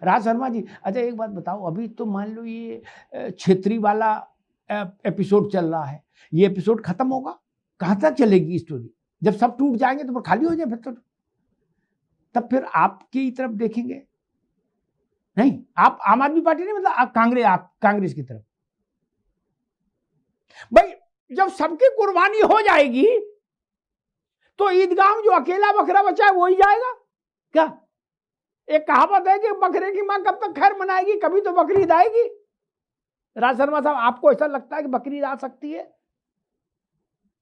राज शर्मा जी, अच्छा एक बात बताओ, अभी तो मान लो ये छेत्री वाला एपिसोड चल रहा है, ये एपिसोड खत्म होगा, कहाँ तक चलेगी स्टोरी? जब सब टूट जाएंगे तो फिर खाली हो जाए, फिर तो तब फिर आपकी तरफ देखेंगे नहीं, आप आम आदमी पार्टी नहीं, मतलब आप कांग्रेस की तरफ। भाई जब सबकी कुर्बानी हो जाएगी तो ईदगाह में जो अकेला बकरा बचा है वो ही जाएगा क्या? एक कहावत है कि बकरे की मां कब तक खैर मनाएगी, कभी तो बकरीद आएगी। राज शर्मा साहब, आपको ऐसा लगता है कि बकरीद आ सकती है?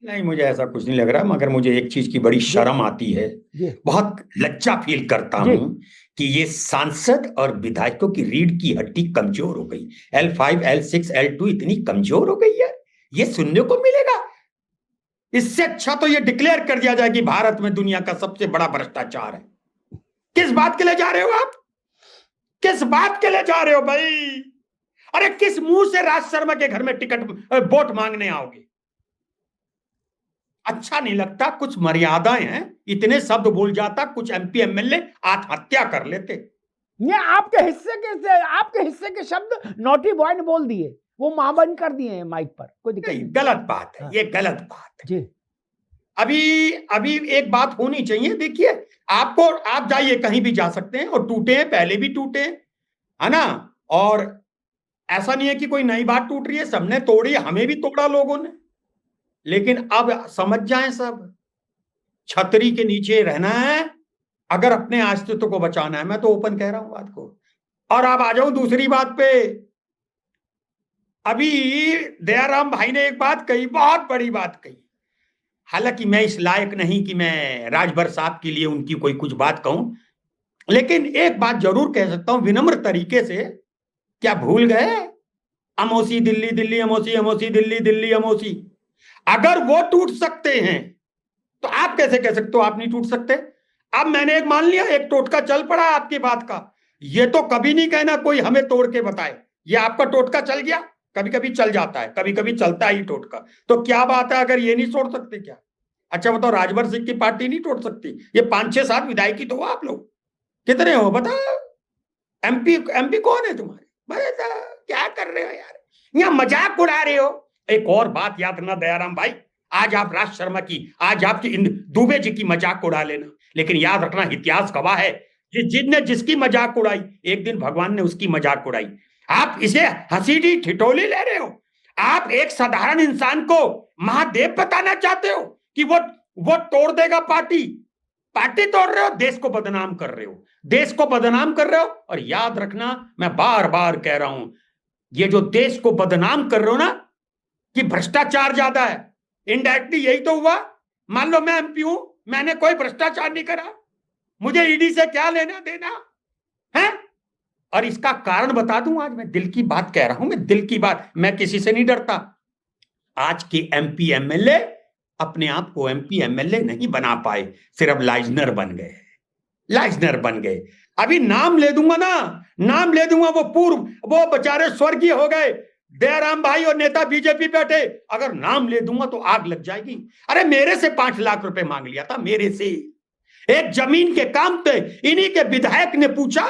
नहीं, मुझे ऐसा कुछ नहीं लग रहा, मगर मुझे एक चीज की बड़ी शर्म आती है, बहुत लज्जा फील करता हूं कि ये सांसद और विधायकों की रीढ़ की हड्डी कमजोर हो गई। L5, L6, L2 इतनी कमजोर हो गई है, ये सुनने को मिलेगा। इससे अच्छा तो ये डिक्लेयर कर दिया जाए कि भारत में दुनिया का सबसे बड़ा भ्रष्टाचार है। किस बात के लिए जा रहे हो आप? किस बात के लिए जा रहे हो भाई? अरे किस मुंह से राज शर्मा के घर में टिकट वोट मांगने आओगे? अच्छा नहीं लगता, कुछ मर्यादाएं हैं। इतने शब्द भूल जाता, कुछ MP MLA आत्महत्या कर लेते। ये आपके हिस्से के शब्द नॉटी बॉय ने बोल दिए, वो मां बंद कर दिए हैं माइक पर, कोई दिक्कत नहीं। गलत बात है, ये गलत बात है जी। अभी एक बात होनी चाहिए। देखिए, आप जाइए, कहीं भी जा सकते हैं, और टूटे हैं, पहले भी टूटे हैं, है ना? और ऐसा नहीं है कि कोई नई बात टूट रही है, सबने तोड़ी, हमें भी तोड़ा लोगों ने। लेकिन अब समझ जाएं सब, छतरी के नीचे रहना है अगर अपने अस्तित्व को बचाना है। मैं तो ओपन कह रहा हूं बात को। और अब आ जाऊं दूसरी बात पे। अभी दयाराम भाई ने एक बात कही, बहुत बड़ी बात कही। हालांकि मैं इस लायक नहीं कि मैं राजभर साहब के लिए उनकी कोई कुछ बात कहूं, लेकिन एक बात जरूर कह सकता हूं विनम्र तरीके से। क्या भूल गए? अमोसी दिल्ली, दिल्ली अमोसी, अमोसी दिल्ली, दिल्ली अमोसी। अगर वो टूट सकते हैं तो आप कैसे कह सकते हो आप नहीं टूट सकते? अब मैंने एक मान लिया, एक टोटका चल पड़ा आपकी बात का। ये तो कभी नहीं कहना कोई हमें तोड़ के बताए, ये आपका टोटका चल गया। कभी कभी चल जाता है, कभी कभी चलता ही टोटका। तो क्या बात है, अगर ये नहीं तोड़ सकते क्या? अच्छा बताओ, राजभर सिंह की पार्टी नहीं तोड़ सकती? ये 5-6-7 विधायकी तो हो आप लोग, कितने हो बताओ? एमपी कौन है तुम्हारे? क्या कर रहे हो यार, यहाँ मजाक उड़ा रहे हो। एक और बात याद रखना दयाराम भाई, आज आप राज शर्मा की, आज आपकी दुबे जी की मजाक उड़ा लेना, लेकिन याद रखना इतिहास गवाह है, जिसने जिसकी मजाक उड़ाई एक दिन भगवान ने उसकी मजाक उड़ाई। आप इसे हंसी ठिठोली ले रहे हो। आप एक साधारण इंसान को महादेव बताना चाहते हो कि वो तोड़ देगा पार्टी। पार्टी तोड़ रहे हो, देश को बदनाम कर रहे हो, देश को बदनाम कर रहे हो। और याद रखना, मैं बार बार कह रहा हूं, ये जो देश को बदनाम कर रहे हो ना कि भ्रष्टाचार ज्यादा है, इनडायरेक्टली यही तो हुआ। मान लो मैं MP हूं, मैंने कोई भ्रष्टाचार नहीं करा, मुझे ईडी से क्या लेना देना है? और इसका कारण बता दूं, आज मैं दिल की बात कह रहा हूं, मैं दिल की बात, मैं किसी से नहीं डरता। आज के MP MLA अपने आप को MP MLA नहीं बना पाए, सिर्फ लाइजनर बन गए, लाइजनर बन गए। अभी नाम ले दूंगा ना, नाम ले दूंगा, वो बेचारे स्वर्गीय हो गए, दयाराम भाई और नेता बीजेपी बैठे, अगर नाम ले दूंगा तो आग लग जाएगी। अरे मेरे से 5 लाख रुपए मांग लिया था, मेरे से एक जमीन के काम पे। इन्हीं के विधायक ने पूछा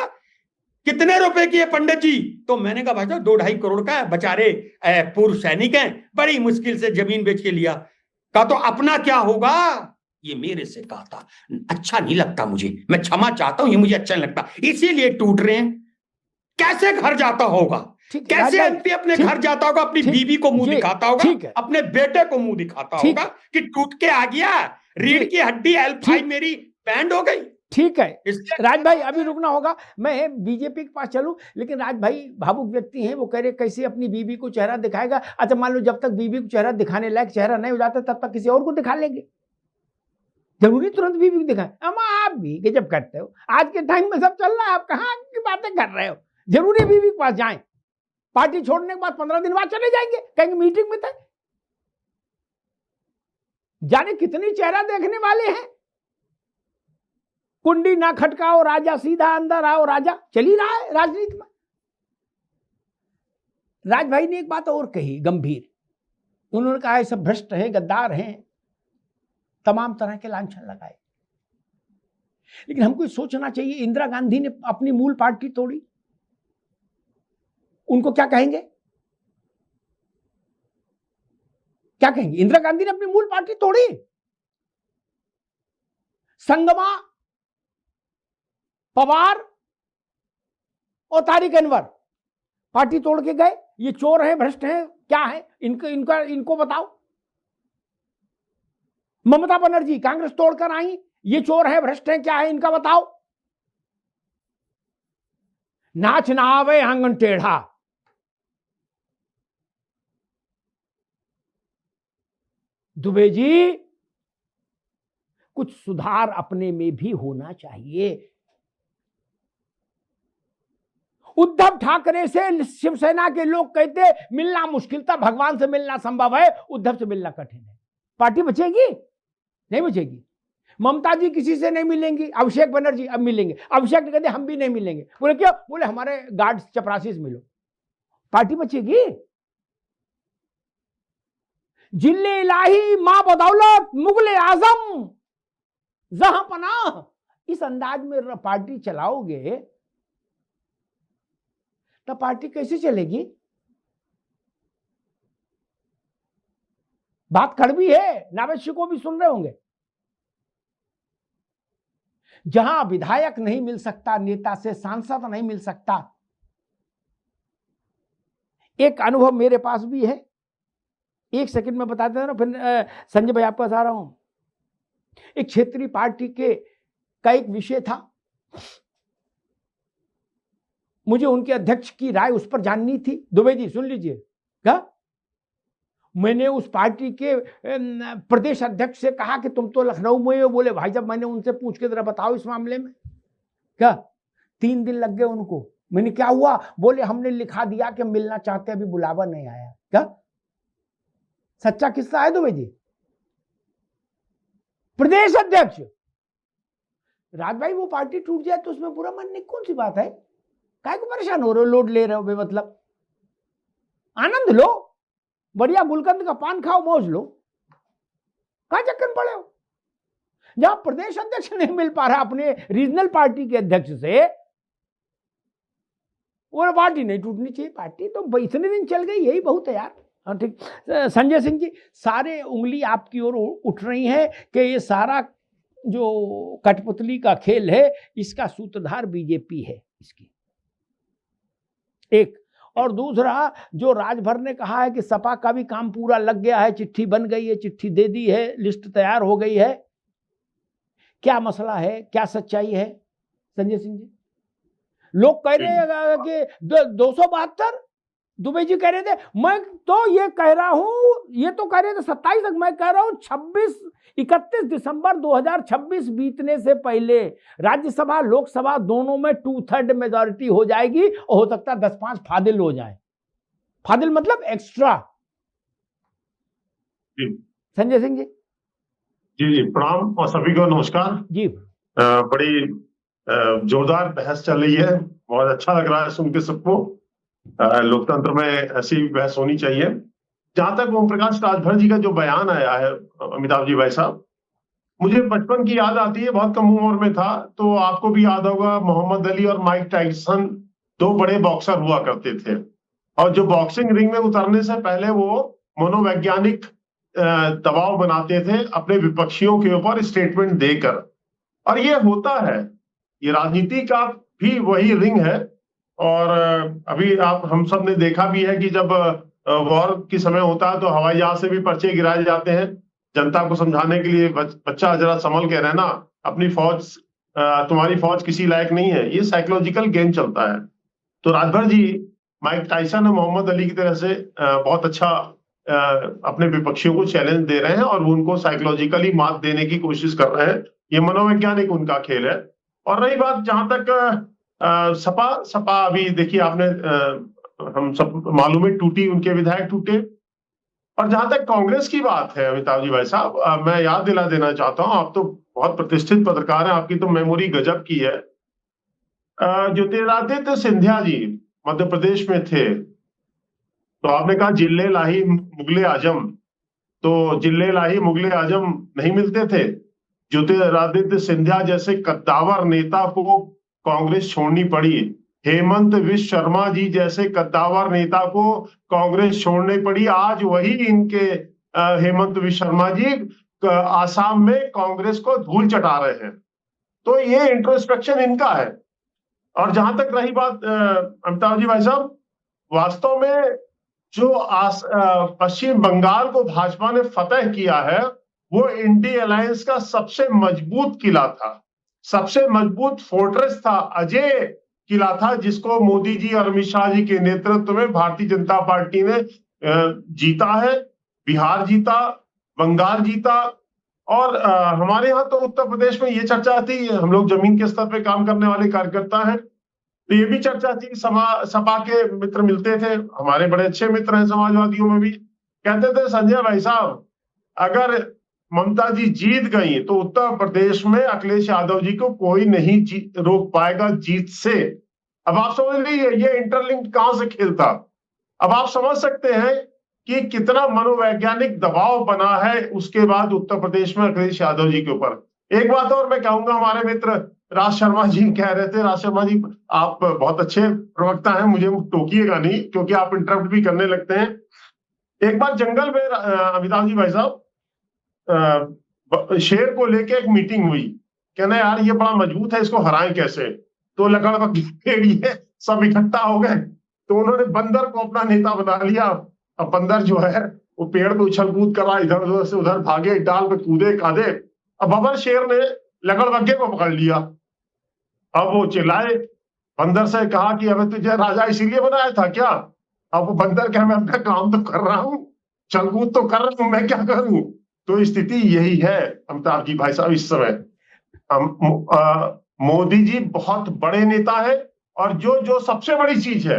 कितने रुपए की है पंडित जी, तो मैंने कहा भाई साहब 2-2.5 करोड़ का है, बेचारे पूर्व सैनिक हैं, बड़ी मुश्किल से जमीन बेच के लिया। कहा तो अपना क्या होगा, ये मेरे से कहा था। अच्छा नहीं लगता मुझे, मैं क्षमा चाहता हूं, ये मुझे अच्छा नहीं लगता, इसीलिए टूट रहे हैं। कैसे घर जाता होगा, कैसे MP अपने घर जाता होगा, अपनी बीवी को मुंह दिखाता होगा, अपने बेटे को मुंह दिखाता होगा कि टूट के आ गया, रीढ़ की हड्डी L5 मेरी बैंड हो गई। ठीक है राज भाई, अभी रुकना होगा, मैं बीजेपी के पास चलूं, लेकिन राज भाई भावुक व्यक्ति हैं, वो कह रहे कैसे अपनी बीवी को चेहरा दिखाएगा। अच्छा मान लो जब तक बीवी को चेहरा दिखाने लायक चेहरा नहीं हो जाता तब तक किसी और को दिखा लेंगे, जरूरी तुरंत बीवी को दिखाएं। अम्मा आप भी गजब करते हो, आज के टाइम में सब चल रहा है, आप कहाँ की बातें कर रहे हो? जरूरी बीवी के पास जाएं, पार्टी छोड़ने के बाद 15 दिन बाद चले जाएंगे, कहेंगे मीटिंग में थे। जाने कितनी चेहरा देखने वाले हैं। कुंडी ना खटकाओ राजा, सीधा अंदर आओ राजा, चल ही रहा है राजनीति में। राज भाई ने एक बात और कही गंभीर, उन्होंने कहा सब भ्रष्ट हैं, गद्दार हैं, तमाम तरह के लांछन लगाए। लेकिन हमको सोचना चाहिए, इंदिरा गांधी ने अपनी मूल पार्टी तोड़ी, उनको क्या कहेंगे? क्या कहेंगे? इंदिरा गांधी ने अपनी मूल पार्टी तोड़ी, संगमा, पवार और तारिक अनवर पार्टी तोड़ के गए। ये चोर हैं, भ्रष्ट हैं, क्या है इनको बताओ। ममता बनर्जी कांग्रेस तोड़कर आई, ये चोर है, भ्रष्ट है, क्या है इनका बताओ। नाच ना आवे आंगन टेढ़ा। दुबे जी, कुछ सुधार अपने में भी होना चाहिए। उद्धव ठाकरे से शिवसेना के लोग कहते मिलना मुश्किल था, भगवान से मिलना संभव है, उद्धव से मिलना कठिन है। पार्टी बचेगी? नहीं बचेगी। ममता जी किसी से नहीं मिलेंगी, अभिषेक बनर्जी अब मिलेंगे। अभिषेक ने कहते हम भी नहीं मिलेंगे। बोले क्यों? बोले हमारे गार्ड चपरासी से मिलो। पार्टी बचेगी? जिले इलाही मां बदौलत मुगले आजम जहां पनाह, इस अंदाज में पार्टी चलाओगे तो पार्टी कैसे चलेगी? बात कड़वी है, नावेशी को भी सुन रहे होंगे। जहां विधायक नहीं मिल सकता, नेता से सांसद नहीं मिल सकता। एक अनुभव मेरे पास भी है, एक सेकंड में बता देता हूं, फिर संजय भाई आपको बता रहा हूं। एक क्षेत्रीय पार्टी का एक विषय था, मुझे उनके अध्यक्ष की राय उस पर जाननी थी। दुबे जी सुन लीजिए, क्या मैंने उस पार्टी के प्रदेश अध्यक्ष से कहा कि तुम तो लखनऊ में हो। बोले भाई साहब मैंने उनसे पूछ के जरा बताओ इस मामले में। क्या 3 दिन लग गए उनको। मैंने क्या हुआ? बोले हमने लिखा दिया कि मिलना चाहते, अभी बुलावा नहीं आया। क्या सच्चा किस्सा है दुबे जी? प्रदेश अध्यक्ष। राज भाई वो पार्टी टूट जाए तो उसमें बुरा मानने की कौन सी बात है? काय को परेशान हो रहे हो, लोड ले रहे हो बेमतलब? आनंद लो, बढ़िया गुलकंद का पान खाओ, मौज लो, कहां चक्कर पड़े हो? जहां प्रदेश अध्यक्ष नहीं मिल पा रहा अपने रीजनल पार्टी के अध्यक्ष से, वो पार्टी नहीं टूटनी चाहिए। पार्टी तो इतने दिन चल गई, यही बहुत है यार। हाँ ठीक। संजय सिंह जी, सारे उंगली आपकी ओर उठ रही है कि ये सारा जो कठपुतली का खेल है इसका सूत्रधार बीजेपी है इसकी, एक। और दूसरा, जो राजभर ने कहा है कि सपा का भी काम पूरा लग गया है, चिट्ठी बन गई है, चिट्ठी दे दी है, लिस्ट तैयार हो गई है, क्या मसला है, क्या सच्चाई है संजय सिंह जी? लोग कह रहे हैं कि 272, दुबे जी कह रहे थे, मैं तो ये कह रहा हूं, ये तो कह रहे थे 27 तक, मैं कह रहा हूं 31 दिसंबर 2026 बीतने से पहले राज्यसभा लोकसभा दोनों में 2/3 मेजॉरिटी हो जाएगी, और हो सकता है 10-5 फादिल हो जाए। फादिल मतलब एक्स्ट्रा। संजय सिंह जी। जी जी प्रणाम और सभी को नमस्कार जी। बड़ी जोरदार बहस चल रही है, बहुत अच्छा लग रहा है सुन के सबको। लोकतंत्र में ऐसी बहस होनी चाहिए। जहां तक ओम प्रकाश राजभर जी का जो बयान आया है अमिताभ जी भाई साहब, मुझे बचपन की याद आती है। बहुत कम उम्र में था तो आपको भी याद होगा, मोहम्मद अली और माइक टाइसन 2 बड़े बॉक्सर हुआ करते थे, और जो बॉक्सिंग रिंग में उतरने से पहले वो मनोवैज्ञानिक दबाव बनाते थे अपने विपक्षियों के ऊपर स्टेटमेंट देकर। और ये होता है, ये राजनीति का भी वही रिंग है। और अभी हम सब ने देखा भी है कि जब वॉर की समय होता है तो हवाई जहाज से भी पर्चे गिराए जाते हैं जनता को समझाने के लिए, बच्चा जरा संभल के रहना, अपनी फौज, तुम्हारी फौज किसी लायक नहीं है। ये साइकोलॉजिकल गेम चलता है। तो राजभर जी माइक टाइसन और मोहम्मद अली की तरह से बहुत अच्छा अपने विपक्षियों को चैलेंज दे रहे हैं और उनको साइकोलॉजिकली मात देने की कोशिश कर रहे हैं। ये मनोवैज्ञानिक उनका खेल है। और रही बात जहां तक सपा अभी देखिए आपने, हम सब मालूम है, टूटी, उनके विधायक टूटे। और जहां तक कांग्रेस की बात है अमिताभ जी भाई साहब, मैं याद दिला देना चाहता हूं, आप तो बहुत प्रतिष्ठित पत्रकार हैं, आपकी तो मेमोरी गजब की है। ज्योतिरादित्य सिंधिया जी मध्य प्रदेश में थे, तो आपने कहा जिले लाही मुगले आजम, तो जिले लाही मुगले आजम नहीं मिलते थे। ज्योतिरादित्य सिंधिया जैसे कद्दावर नेता को कांग्रेस छोड़नी पड़ी, हेमंत विश्व शर्मा जी जैसे कद्दावर नेता को कांग्रेस छोड़नी पड़ी। आज वही इनके हेमंत विश्व शर्मा जी आसाम में कांग्रेस को धूल चटा रहे हैं। तो ये इंट्रोस्पेक्शन इनका है। और जहां तक रही बात अमिताभ जी भाई साहब, वास्तव में जो पश्चिम बंगाल को भाजपा ने फतह किया है वो इंडी अलायंस का सबसे मजबूत किला था, सबसे मजबूत फोर्ट्रेस था, अजय किला था, जिसको मोदी जी और अमित शाह जी के नेतृत्व में भारतीय जनता पार्टी ने जीता है। बिहार जीता, बंगाल जीता। और हमारे यहाँ तो उत्तर प्रदेश में ये चर्चा थी, हम लोग जमीन के स्तर पे काम करने वाले कार्यकर्ता हैं, तो ये भी चर्चा थी, सपा के मित्र मिलते थे, हमारे बड़े अच्छे मित्र हैं समाजवादियों में भी, कहते थे संजय भाई साहब अगर ममता जी जीत गई तो उत्तर प्रदेश में अखिलेश यादव जी को कोई नहीं रोक पाएगा जीत से। अब आप समझ लीजिए ये इंटरलिंक्ड कहां से खेलता। अब आप समझ सकते हैं कि कितना मनोवैज्ञानिक दबाव बना है उसके बाद उत्तर प्रदेश में अखिलेश यादव जी के ऊपर। एक बात और मैं कहूंगा, हमारे मित्र राज शर्मा जी कह रहे थे, राज शर्मा जी आप बहुत अच्छे प्रवक्ता हैं, मुझे टोकिएगा नहीं क्योंकि आप इंटरप्ट भी करने लगते हैं। एक बार जंगल में अमिताभ जी भाई साहब शेर को लेके एक मीटिंग हुई, कहना यार ये बड़ा मजबूत है, इसको हराएं कैसे। तो लगभग सब इकट्ठा हो गए, तो उन्होंने बंदर को अपना नेता बना लिया। अब बंदर जो है वो पेड़ पे उछल कूद करा, इधर उधर से उधर भागे, डाल पे कूदे कादे। अब बबर शेर ने लगड़बग्गे को पकड़ लिया। अब वो चिल्लाए, बंदर से कहा कि अबे तुझे राजा इसीलिए बनाया था क्या। अब वो बंदर कहे मैं अपना काम तो कर रहा हूँ, चल कूद तो कर रहा हूँ, मैं क्या करूं। तो स्थिति यही है अमिताभ जी भाई साहब इस समय। मोदी जी बहुत बड़े नेता है और जो सबसे बड़ी चीज है,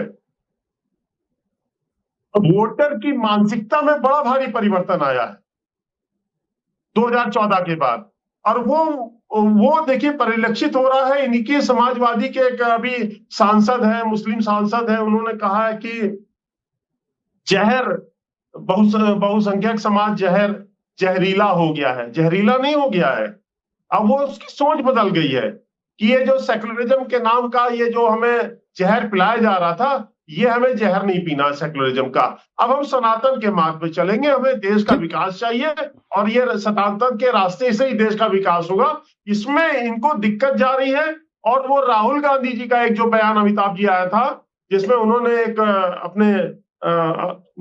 वोटर की मानसिकता में बड़ा भारी परिवर्तन आया है 2014 के बाद। और वो देखिए परिलक्षित हो रहा है। इनके समाजवादी के एक अभी सांसद है, मुस्लिम सांसद है, उन्होंने कहा है कि जहर बहुसंख्यक समाज जहरीला हो गया है। जहरीला नहीं हो गया है, अब वो उसकी सोच बदल गई है कि ये जो सेकुलरिज्म के नाम का ये जो हमें जहर पिलाया जा रहा था, ये हमें जहर नहीं पीना सेकुलरिज्म का। अब हम सनातन के मार्ग पे चलेंगे, हमें देश का विकास चाहिए और ये सनातन के रास्ते से ही देश का विकास होगा। इसमें इनको दिक्कत जा रही है। और वो राहुल गांधी जी का एक जो बयान अमिताभ जी आया था, जिसमें उन्होंने एक अपने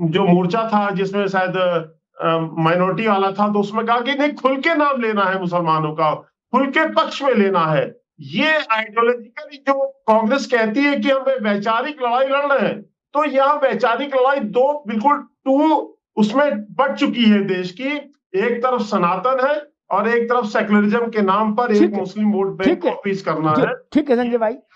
जो मोर्चा था जिसमें शायद माइनॉरिटी वाला था, तो उसमें कहा कि नहीं खुल के नाम लेना है, मुसलमानों का खुल के पक्ष में लेना है। ये आइडियोलॉजिकली जो कांग्रेस कहती है कि हमें वैचारिक लड़ाई लड़ रहे हैं, तो यहाँ वैचारिक लड़ाई दो बिल्कुल टू उसमें बढ़ चुकी है देश की। एक तरफ सनातन है और एक तरफ सेकुलरिज्म के नाम पर एक मुस्लिम वोट बैंक को अपील करना है। ठीक है संजय भाई।